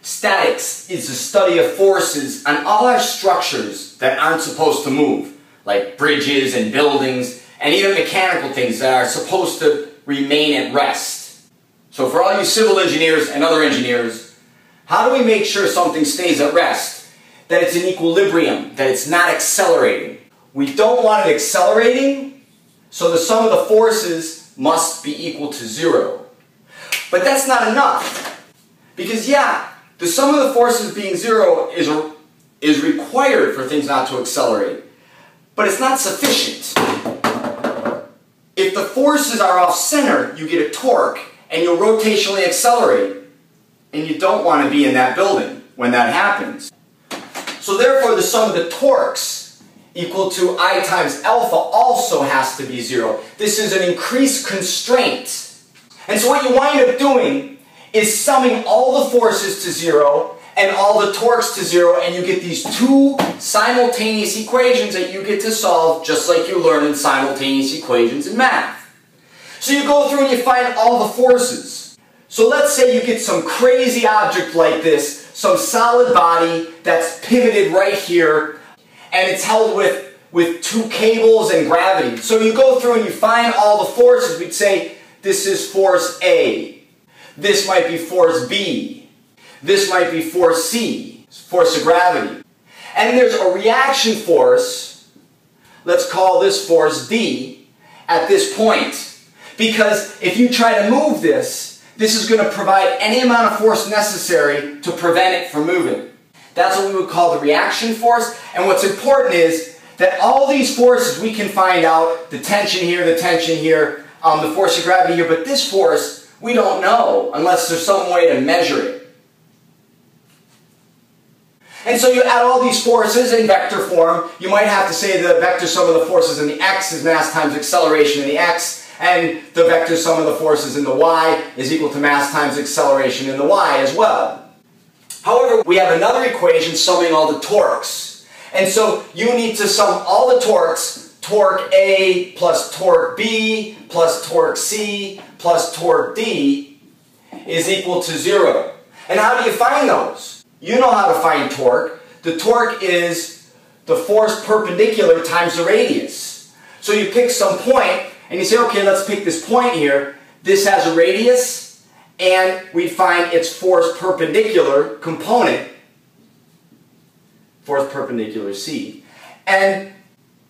Statics is the study of forces on all our structures that aren't supposed to move, like bridges and buildings, and even mechanical things that are supposed to remain at rest. So for all you civil engineers and other engineers, how do we make sure something stays at rest? That it's in equilibrium, that it's not accelerating. We don't want it accelerating, so the sum of the forces must be equal to 0. But that's not enough. Because yeah, the sum of the forces being 0 is required for things not to accelerate. But it's not sufficient. If the forces are off center, you get a torque and you'll rotationally accelerate. And you don't want to be in that building when that happens. So therefore the sum of the torques equal to I times alpha also has to be 0. This is an increased constraint. And so what you wind up doing is summing all the forces to 0 and all the torques to 0, and you get these two simultaneous equations that you get to solve just like you learn in simultaneous equations in math. So you go through and you find all the forces. So let's say you get some crazy object like this, some solid body that's pivoted right here, and it's held with two cables and gravity. So you go through and you find all the forces. We'd say this is force A. This might be force B. This might be force C, force of gravity. And there's a reaction force, let's call this force D, at this point. Because if you try to move this is going to provide any amount of force necessary to prevent it from moving. That's what we would call the reaction force. And what's important is that all these forces we can find out, the tension here, the force of gravity here, but this force we don't know unless there's some way to measure it. And so you add all these forces in vector form. You might have to say the vector sum of the forces in the x is mass times acceleration in the x, and the vector sum of the forces in the y is equal to mass times acceleration in the y as well. However, we have another equation summing all the torques. And so you need to sum all the torques, torque A plus torque B plus torque C plus torque D is equal to 0. And how do you find those? You know how to find torque. The torque is the force perpendicular times the radius. So you pick some point and you say, okay, let's pick this point here. This has a radius, and we find its force perpendicular component, force perpendicular C. And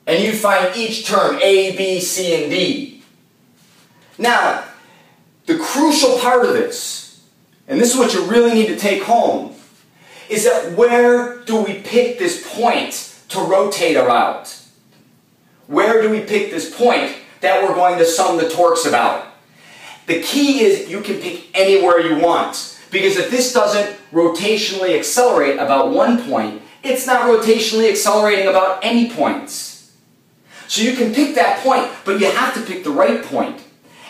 you find each term, A, B, C, and D. Now, the crucial part of this, and this is what you really need to take home, is that where do we pick this point to rotate around? Where do we pick this point that we're going to sum the torques about? The key is you can pick anywhere you want, because if this doesn't rotationally accelerate about one point, it's not rotationally accelerating about any points. So you can pick that point, but you have to pick the right point.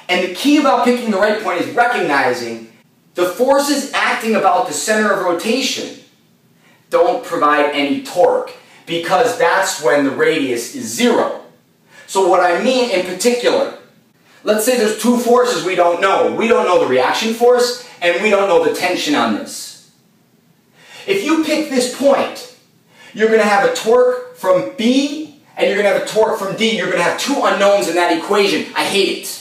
And the key about picking the right point is recognizing the forces acting about the center of rotation don't provide any torque, because that's when the radius is 0. So what I mean in particular, let's say there's two forces we don't know. We don't know the reaction force, and we don't know the tension on this. If you pick this point, you're going to have a torque from B, and you're going to have a torque from D. You're going to have two unknowns in that equation. I hate it.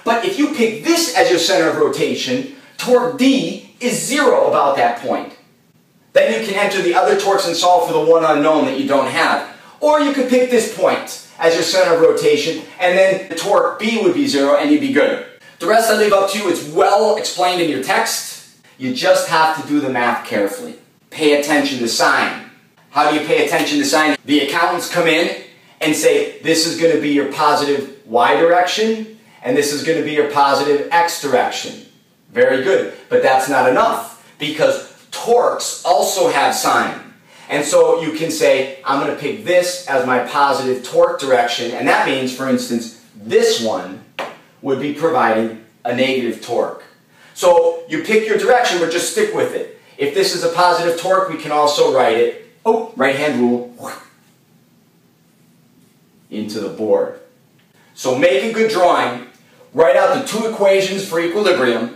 But if you pick this as your center of rotation, torque D is 0 about that point. Then you can enter the other torques and solve for the one unknown that you don't have. Or you could pick this point as your center of rotation, and then the torque B would be 0, and you'd be good. The rest I leave up to you. It's well explained in your text. You just have to do the math carefully. Pay attention to sign. How do you pay attention to sign? The accountants come in and say, this is going to be your positive Y direction, and this is going to be your positive X direction. Very good. But that's not enough, because torques also have sign. And so you can say, I'm going to pick this as my positive torque direction, and that means, for instance, this one would be providing a negative torque. So you pick your direction, but just stick with it. If this is a positive torque, we can also write it, right-hand rule, into the board. So make a good drawing, write out the two equations for equilibrium,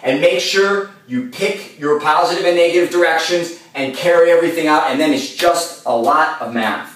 And make sure you pick your positive and negative directions and carry everything out, and then it's just a lot of math.